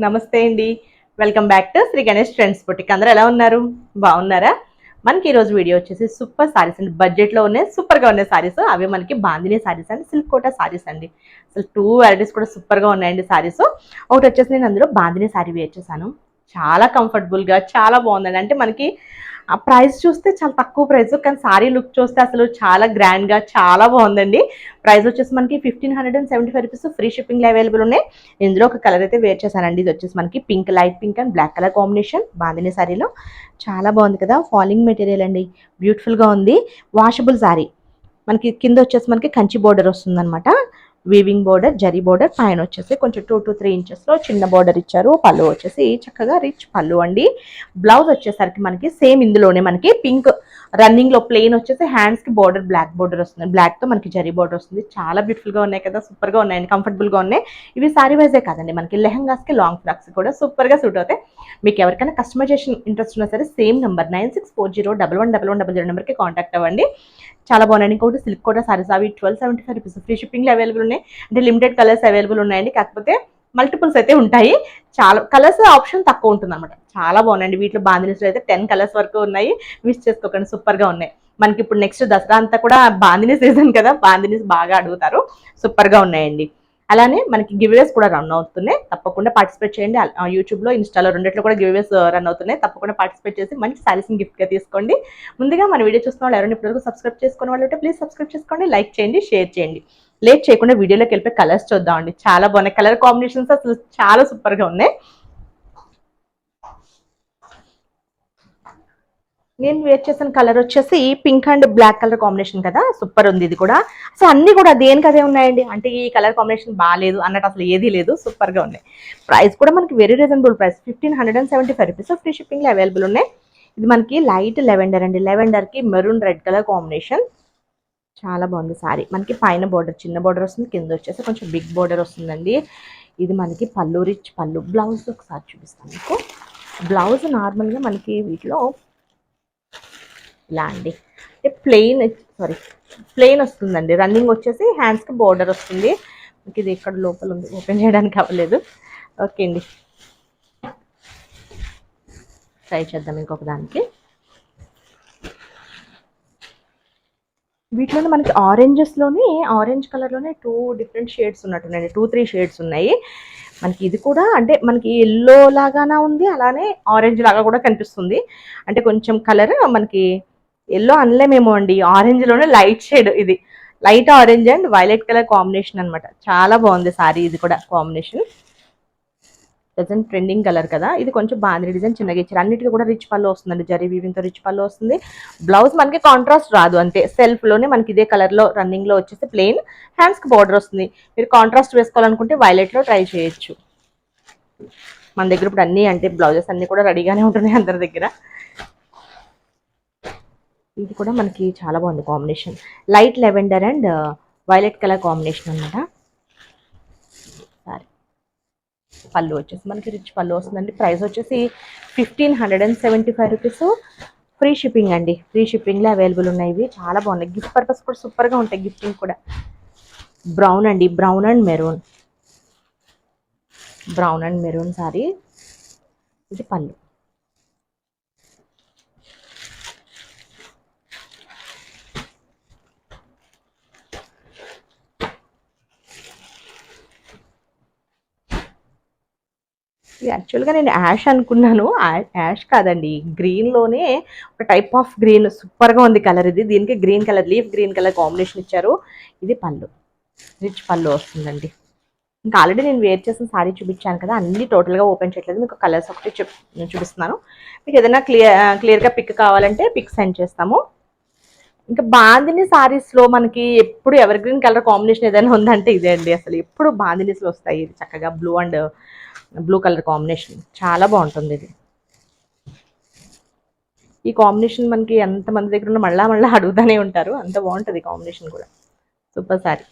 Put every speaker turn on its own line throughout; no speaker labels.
నమస్తే అండి. Welcome back to Shri Ganesh trends boutique. అందరూ ఎలా ఉన్నారు? బాగున్నారా? మనకి ఈరోజు వీడియో వచ్చేసి సూపర్ సారీస్ అండి. బడ్జెట్లో ఉన్నాయి, సూపర్గా ఉన్నాయి సారీస్. అవి మనకి బాందిని సారీస్ అండి, సిల్క్ కోటా సారీస్ అండి. అసలు 2 వెరైటీస్ కూడా సూపర్గా ఉన్నాయండి సారీస్. ఒకటి వచ్చేసి నేను అందులో బాందిని సారీ వేర్ చేశాను. చాలా కంఫర్టబుల్గా చాలా బాగుందండి. అంటే మనకి ఆ ప్రైస్ చూస్తే చాలా తక్కువ ప్రైస్, కానీ సారీ లుక్ చూస్తే అసలు చాలా గ్రాండ్గా చాలా బాగుందండి. ప్రైస్ వచ్చేసి మనకి 1575 రూపీస్. ఫ్రీ షిప్పింగ్లో అవైలబుల్ ఉన్నాయి. ఇందులో ఒక కలర్ అయితే వేర్ చేశానండి. ఇది వచ్చేసి మనకి pink, light pink and black colour combination bandhani సారీలో. చాలా బాగుంది కదా, ఫాలింగ్ మెటీరియల్ అండి, బ్యూటిఫుల్గా ఉంది. వాషబుల్ సారీ. మనకి కింద వచ్చేసి మనకి కంచి బోర్డర్ వస్తుంది అనమాట. వీవింగ్ బోర్డర్, జరీ బోర్డర్, పైన వచ్చేసి కొంచెం 2 to 3 ఇంచెస్లో చిన్న బోర్డర్ ఇచ్చారు. పళ్ళు వచ్చేసి చక్కగా రిచ్ పళ్ళు అండి. బ్లౌజ్ వచ్చేసరికి మనకి సేమ్ ఇందులోనే మనకి పింక్ రన్నింగ్ లో ప్లెయిన్ వచ్చేసి హ్యాండ్స్ కి బోర్డర్ బ్లాక్ బోర్డర్ వస్తుంది. బ్లాక్ తో మనకి జరీ బోర్డర్ వస్తుంది. చాలా బ్యూటిఫుల్ గా ఉన్నాయి కదా, సూపర్ గా ఉన్నాయండి, కంఫర్టబుల్ గా ఉన్నాయి. ఇవి సారీ వైజే కాదండి, మనకి లెహంగాస్ కి లాంగ్ ఫ్రాక్స్ కూడా సూపర్ గా సూట్ అవుతాయి. మీకు ఎవరికైనా కస్టమైజేషన్ ఇంట్రెస్ట్ ఉన్నా సరే సేమ్ నెంబర్ 9640111100 నెంబర్కి కాంటాక్ట్ అవ్వండి. చాలా బాగున్నాయి. ఇంకొకటి సిల్క్ కూడా సారీస్, అవి 1275 రూపీస్. ఫ్రీ షిప్పింగ్లో అవైలబుల్ ఉన్నాయి. అంటే లిమిటెడ్ కలర్స్ అవైలబుల్ ఉన్నాయండి, కాకపోతే మల్టిపుల్స్ అయితే ఉంటాయి. చాలా కలర్స్ ఆప్షన్ తక్కువ ఉంటుంది అనమాట. చాలా బాగున్నాయండి. వీటిలో బాందినీస్లో అయితే 10 కలర్స్ వరకు ఉన్నాయి. మిస్ చేసుకోకండి, సూపర్గా ఉన్నాయి. మనకి ఇప్పుడు నెక్స్ట్ దసరా అంతా కూడా బాందినీ సీజన్ కదా, బాందినీస్ బాగా అడుగుతారు. సూపర్గా ఉన్నాయండి. అలానే మనకి గివ్వేస్ కూడా రన్ అవుతున్నాయి. తప్పకుండా పార్టిసిపేట్ చేయండి. యూట్యూబ్లో, ఇన్స్టాలో రెండిట్లో కూడా గివ్వేస్ రన్ అవుతున్నాయి. తప్పకుండా పార్టిసిపేట్ చేసి మంచి సారీస్ని గిఫ్ట్గా తీసుకోండి. ముందుగా మన వీడియో చూస్తున్న వాళ్ళు ఎవరైనా ఇప్పటివరకు సబ్స్క్రైబ్ చేసుకున్న వాళ్ళు ఉంటే ప్లీజ్ సబ్స్క్రైబ్ చేసుకోండి, లైక్ చేయండి, షేర్ చేయండి. లేట్ చేయకుండా వీడియోలోకి వెళ్ళిపోయి కలర్స్ చూద్దామండి. చాలా బాగున్నాయి. కలర్ కాంబినేషన్స్ అసలు చాలా సూపర్గా ఉన్నాయి. నేను వేర్ చేసిన కలర్ వచ్చేసి pink and black colour combination కదా, సూపర్ ఉంది ఇది కూడా. అసలు అన్ని కూడా దేనికి అదే ఉన్నాయండి. అంటే ఈ కలర్ కాంబినేషన్ బాగాలేదు అన్నట్టు అసలు ఏదీ లేదు, సూపర్గా ఉన్నాయి. ప్రైస్ కూడా మనకి very reasonable price, 1575 rupees. Free షిప్పింగ్లో అవైలబుల్ ఉన్నాయి. ఇది మనకి లైట్ లెవెండర్ అండి, లెవెండర్కి మెరూన్ రెడ్ కలర్ కాంబినేషన్. చాలా బాగుంది సారీ. మనకి పైన బోర్డర్ చిన్న బోర్డర్ వస్తుంది, కింద వచ్చేసి కొంచెం బిగ్ బోర్డర్ వస్తుందండి. ఇది మనకి పళ్ళు, రిచ్ పళ్ళు. బ్లౌజ్ ఒకసారి చూపిస్తాను మీకు. బ్లౌజ్ నార్మల్గా మనకి వీటిలో ఇలా అండి, ప్లెయిన్, సారీ ప్లెయిన్ వస్తుందండి. రన్నింగ్ వచ్చేసి హ్యాండ్స్కి బోర్డర్ వస్తుంది. మీకు ఇది ఎక్కడ లోపల ఉంది, ఓపెన్ చేయడానికి అవ్వలేదు. ఓకే అండి, ట్రై చేద్దాం ఇంకొక దానికి. వీటిలోనే మనకి ఆరెంజెస్లోని, ఆరెంజ్ కలర్లోనే 2 డిఫరెంట్ షేడ్స్ ఉన్నట్టున్నాయండి. 2-3 షేడ్స్ ఉన్నాయి. మనకి ఇది కూడా అంటే మనకి ఎల్లో లాగానే ఉంది, అలానే ఆరెంజ్ లాగా కూడా కనిపిస్తుంది. అంటే కొంచెం కలర్ మనకి ఎల్లో అనలేమేమో అండి, ఆరెంజ్లోనే లైట్ షేడ్. ఇది light orange and violet colour combination అనమాట. చాలా బాగుంది సారీ. ఇది కూడా కాంబినేషన్ ప్రజెంట్ ట్రెండింగ్ కలర్ కదా. ఇది కొంచెం బాగా డిజైన్ చిన్నగా ఇచ్చారు. అన్నిటికీ కూడా రిచ్ పళ్ళు వస్తుందండి, జరీ వీవింగ్తో రిచ్ పళ్ళు వస్తుంది. బ్లౌజ్ మనకి కాంట్రాస్ట్ రాదు, అంతే సెల్ఫ్లోనే మనకి ఇదే కలర్లో రన్నింగ్లో వచ్చేసి ప్లెయిన్ హ్యాండ్స్కి బార్డర్ వస్తుంది. మీరు కాంట్రాస్ట్ వేసుకోవాలనుకుంటే వైలెట్లో ట్రై చేయొచ్చు. మన దగ్గర ఇప్పుడు అన్నీ అంటే బ్లౌజెస్ అన్నీ కూడా రెడీగానే ఉంటున్నాయి అందరి దగ్గర. ఇది కూడా మనకి చాలా బాగుంది combination, light lavender and violet colour combination అనమాట. సారీ పళ్ళు వచ్చేసి మనకి రిచ్ పళ్ళు వస్తుందండి. ప్రైస్ వచ్చేసి 1575 రూపీస్. ఫ్రీ షిప్పింగ్ అండి, ఫ్రీ షిప్పింగ్లో అవైలబుల్ ఉన్నాయి. ఇవి చాలా బాగున్నాయి, గిఫ్ట్ పర్పస్ కూడా సూపర్గా ఉంటాయి. గిఫ్టింగ్ కూడా. బ్రౌన్ అండి, brown and maroon, brown and maroon sorry. ఇది పళ్ళు. యాక్చువల్గా నేను యాష్ అనుకున్నాను, యాష్ కాదండి, గ్రీన్లోనే ఒక టైప్ ఆఫ్ గ్రీన్, సూపర్గా ఉంది కలర్. ఇది దీనికి green colour, leaf green colour combination ఇచ్చారు. ఇది పళ్ళు, రిచ్ పళ్ళు వస్తుందండి. ఇంకా ఆల్రెడీ నేను వేర్ చేసిన సారీ చూపించాను కదా, అన్ని టోటల్గా ఓపెన్ చేయట్లేదు, మీకు కలర్స్ ఒకటి చూపిస్తున్నాను. మీకు ఏదైనా క్లియర్గా పిక్ కావాలంటే పిక్ సెండ్ చేస్తాము. ఇంకా బాందిని సారీస్లో మనకి ఎప్పుడు ఎవర్ గ్రీన్ కలర్ కాంబినేషన్ ఏదైనా ఉందంటే ఇదే అండి. అసలు ఎప్పుడు బాందినీస్లో వస్తాయి. ఇది చక్కగా blue and blue colour combination చాలా బాగుంటుంది. ఇది ఈ కాంబినేషన్ మనకి ఎంతమంది దగ్గర ఉన్న మళ్ళా మళ్ళీ అడుగుతూనే ఉంటారు, అంత బాగుంటుంది కాంబినేషన్ కూడా. Super sorry.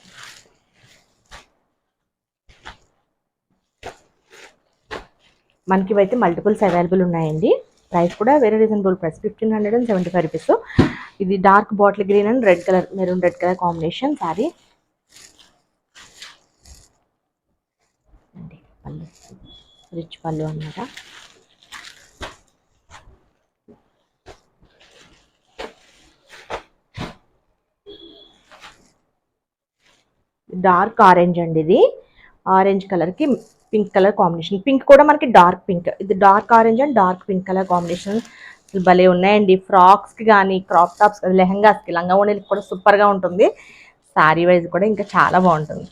మనకి అయితే మల్టిపుల్స్ అవైలబుల్ ఉన్నాయండి. ప్రైస్ కూడా వెరీ రీజనబుల్ ప్రైస్, 1575 రూపీస్. ఇది dark bottle green and red colour, maroon red colour combination sorry అండి. రిచ్ పళ్ళు అన్నమాట. డార్క్ ఆరెంజ్ అండి, ఇది ఆరెంజ్ కలర్కి పింక్ కలర్ కాంబినేషన్. పింక్ కూడా మనకి డార్క్ పింక్, ఇది dark orange and dark pink colour combination. అసలు భలే ఉన్నాయండి. ఫ్రాక్స్కి కానీ, క్రాప్ టాప్స్, లెహంగాస్కి, లంగా ఓణీలకి కూడా సూపర్గా ఉంటుంది. శారీ వైజ్ కూడా ఇంకా చాలా బాగుంటుంది.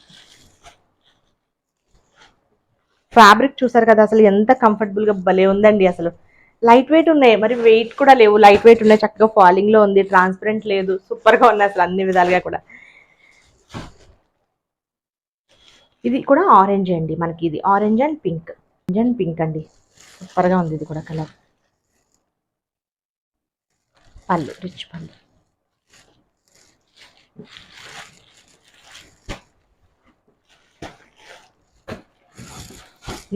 ఫ్యాబ్రిక్ చూసారు కదా అసలు ఎంత కంఫర్టబుల్గా భలే ఉందండి. అసలు లైట్ వెయిట్ ఉన్నాయి, మరి వెయిట్ కూడా లేవు, లైట్ వెయిట్ ఉన్నాయి, చక్కగా ఫాలింగ్లో ఉంది, ట్రాన్స్పరెంట్ లేదు, సూపర్గా ఉన్నాయి అసలు అన్ని విధాలుగా కూడా. ఇది కూడా ఆరెంజ్ అండి మనకి, ఇది ఆరెంజ్ అండ్ పింక్ అండి, సూపర్గా ఉంది ఇది కూడా కలర్. పళ్ళు రిచ్ పళ్ళు.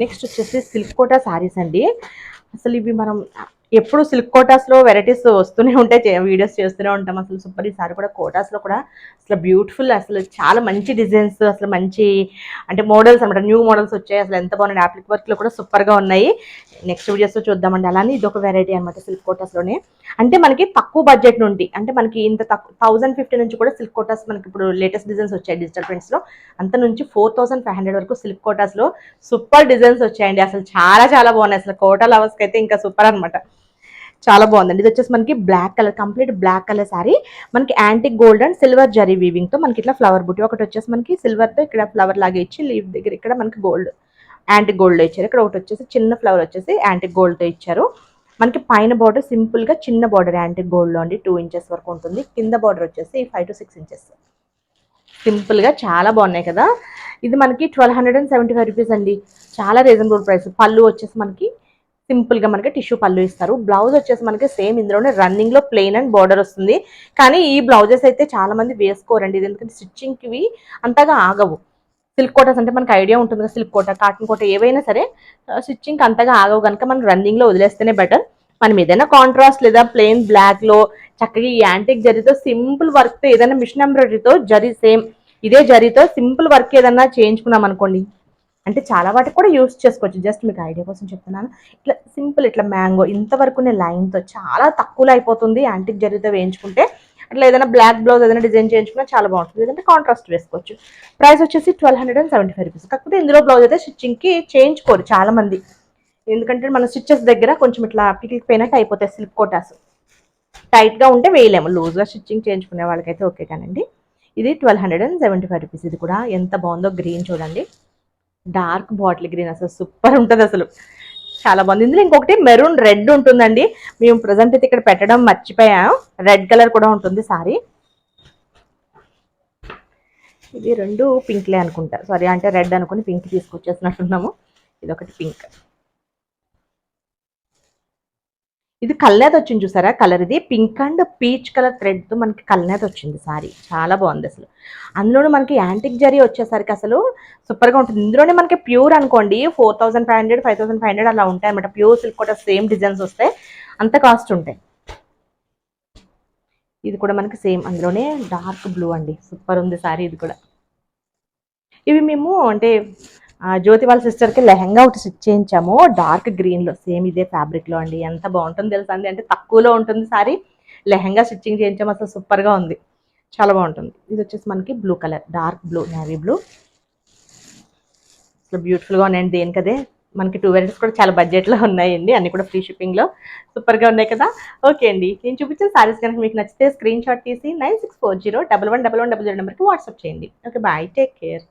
నెక్స్ట్ వచ్చేసి సిల్క్ కోటా శారీస్ అండి. అసలు ఇవి మనం ఎప్పుడు సిల్క్ కోటాస్లో వెరైటీస్ వస్తూనే ఉంటాయి, వీడియోస్ చేస్తూనే ఉంటాం. అసలు సూపర్. ఈసారి కూడా కోటాస్లో కూడా అసలు బ్యూటిఫుల్, అసలు చాలా మంచి డిజైన్స్, అసలు మంచి అంటే మోడల్స్ అనమాట, న్యూ మోడల్స్ వచ్చాయి. అసలు ఎంత బాగున్నాయి, అప్లిక్ వర్క్లో కూడా సూపర్గా ఉన్నాయి. నెక్స్ట్ వీడియోస్లో చూద్దామండి. అలానే ఇది ఒక వెరైటీ అనమాట సిల్క్ కోటాస్లోనే. అంటే మనకి తక్కువ బడ్జెట్ నుండి, అంటే మనకి ఇంత తక్కువ 1050 నుంచి కూడా సిల్క్ కోటాస్ మనకి ఇప్పుడు లేటెస్ట్ డిజైన్స్ వచ్చాయి డిజిటల్ ప్రింట్స్లో. అంత నుంచి 4500 వరకు సిల్క్ కోటాస్లో సూపర్ డిజైన్స్ వచ్చాయండి. అసలు చాలా చాలా బాగున్నాయి. అసలు కోటా లవర్స్కి అయితే ఇంకా సూపర్ అనమాట, చాలా బాగుందండి. ఇది వచ్చేసి మనకి black colour, complete black colour sari, మనకి antique gold and silver zari weaving తో మనకి ఇట్లా ఫ్లవర్ బుట్టి ఒకటి వచ్చేసి మనకి సిల్వర్ తో ఇక్కడ ఫ్లవర్ లాగా ఇచ్చి, లీవ్ దగ్గర ఇక్కడ మనకి గోల్డ్ యాంటిక్ గోల్డ్ లో ఇచ్చారు. ఇక్కడ ఒకటి వచ్చేసి చిన్న ఫ్లవర్ వచ్చేసి యాంటిక్ గోల్డ్ తో ఇచ్చారు. మనకి పైన బార్డర్ సింపుల్ గా చిన్న బార్డర్ యాంటిక్ గోల్డ్ లో అండి, 2 ఇంచెస్ వరకు ఉంటుంది. కింద బార్డర్ వచ్చేసి 5 to 6 ఇంచెస్, సింపుల్ గా చాలా బాగున్నాయి కదా. ఇది మనకి 1275 రూపీస్ అండి, చాలా రీజనబుల్ ప్రైస్. పళ్ళు వచ్చేసి మనకి సింపుల్ గా మనకి టిష్యూ పళ్ళు ఇస్తారు. బ్లౌజ్ వచ్చేసి మనకి సేమ్ ఇందులోనే రన్నింగ్ లో ప్లెయిన్ అండ్ బార్డర్ వస్తుంది. కానీ ఈ బ్లౌజెస్ అయితే చాలా మంది వేసుకోరండి, ఇది ఎందుకంటే స్టిచ్చింగ్ కి అంతగా ఆగవు. సిల్క్ కోటాస్ అంటే మనకి ఐడియా ఉంటుంది కదా, సిల్క్ కోట, కాటన్ కోట ఏవైనా సరే స్టిచ్చింగ్ అంతగా ఆగవు కనుక మనం రన్నింగ్ లో వదిలేస్తేనే బెటర్. మనం ఏదైనా కాంట్రాస్ట్ లేదా ప్లెయిన్ బ్లాక్ లో చక్కగా ఈ యాంటిక్ జరీతో సింపుల్ వర్క్ తో, ఏదైనా మిషన్ ఎంబ్రాయిడరీతో జరీ సేమ్ ఇదే జరీతో సింపుల్ వర్క్ ఏదన్నా చేయించుకున్నాం అనుకోండి, అంటే చాలా వాటికి కూడా యూస్ చేసుకోవచ్చు. జస్ట్ మీకు ఐడియా కోసం చెప్తున్నాను. ఇట్లా సింపుల్ ఇట్లా మ్యాంగో ఇంతవరకునే లైన్తో చాలా తక్కువలో అయిపోతుంది యాంటిక్ జరీతో వేయించుకుంటే. అట్లా ఏదైనా బ్లాక్ బ్లౌజ్ ఏదైనా డిజైన్ చేయించుకున్నా చాలా బాగుంటుంది, లేదంటే కాంట్రాస్ట్ వేసుకోవచ్చు. ప్రైస్ వచ్చేసి 1275 రూపీస్. కాకపోతే ఇందులో బ్లౌజ్ అయితే స్టిచ్చింగ్కి చేయించుకోరు చాలా మంది, ఎందుకంటే మన స్టిచ్చెస్ దగ్గర కొంచెం ఇట్లా పికిల్ పోయినట్టు అయిపోతాయి సిల్క్ కోటాస్. టైట్గా ఉంటే వేయలేము, లూజ్గా స్టిచ్చింగ్ చేయించుకునే వాళ్ళకైతే ఓకే కానండి. ఇది 1275 రూపీస్. ఇది కూడా ఎంత బాగుందో, గ్రీన్ చూడండి, డార్క్ బాటిల్ గ్రీన్, అసలు సూపర్ ఉంటుంది అసలు, చాలా బాగుంది. ఇందులో ఇంకొకటి మెరూన్ రెడ్ ఉంటుందండి, మేము ప్రజెంట్ అయితే ఇక్కడ పెట్టడం మర్చిపోయాం. రెడ్ కలర్ కూడా ఉంటుంది సారీ. ఇది రెండు పింక్లే అనుకుంటా, సారీ అంటే రెడ్ అనుకుని పింక్ తీసుకొచ్చేసినట్టున్నాము. ఇది ఒకటి పింక్. ఇది కల్నేత వచ్చింది చూసారా కలర్, ఇది pink and peach colour thread తో మనకి కల్నేత వచ్చింది సారీ, చాలా బాగుంది అసలు. అందులోనే మనకి యాంటిక్ జరీ వచ్చేసరికి అసలు సూపర్ గా ఉంటుంది. ఇందులోనే మనకి ప్యూర్ అనుకోండి 4500 5500 అలా ఉంటాయి అనమాట. ప్యూర్ సిల్క్ కూడా సేమ్ డిజైన్స్ వస్తాయి, అంత కాస్ట్ ఉంటాయి. ఇది కూడా మనకి సేమ్ అందులోనే డార్క్ బ్లూ అండి, సూపర్ ఉంది సారీ ఇది కూడా. ఇవి మేము అంటే జ్యోతి వాళ్ళ సిస్టర్కి లెహంగా ఒకటి స్టిచ్ చేయించాము, డార్క్ గ్రీన్లో, సేమ్ ఇదే ఫ్యాబ్రిక్లో అండి. ఎంత బాగుంటుంది తెలుసా అండి, అంటే తక్కువలో ఉంటుంది సారీ. లెహంగా స్టిచ్చింగ్ చేయించాము, అసలు సూపర్గా ఉంది, చాలా బాగుంటుంది. ఇది వచ్చేసి మనకి blue colour, dark blue, navy blue, అసలు బ్యూటిఫుల్గా ఉన్నాయండి. దేనికదే మనకి 2 వెరైటీస్ కూడా చాలా బడ్జెట్లో ఉన్నాయండి, అన్ని కూడా ఫ్రీ షిప్పింగ్లో సూపర్గా ఉన్నాయి కదా. ఓకే అండి, నేను చూపించిన సారీస్ కనుక మీకు నచ్చితే స్క్రీన్ షాట్ తీసి 9640111100 నెంబర్కి వాట్సాప్ చేయండి. Okay bye, take care.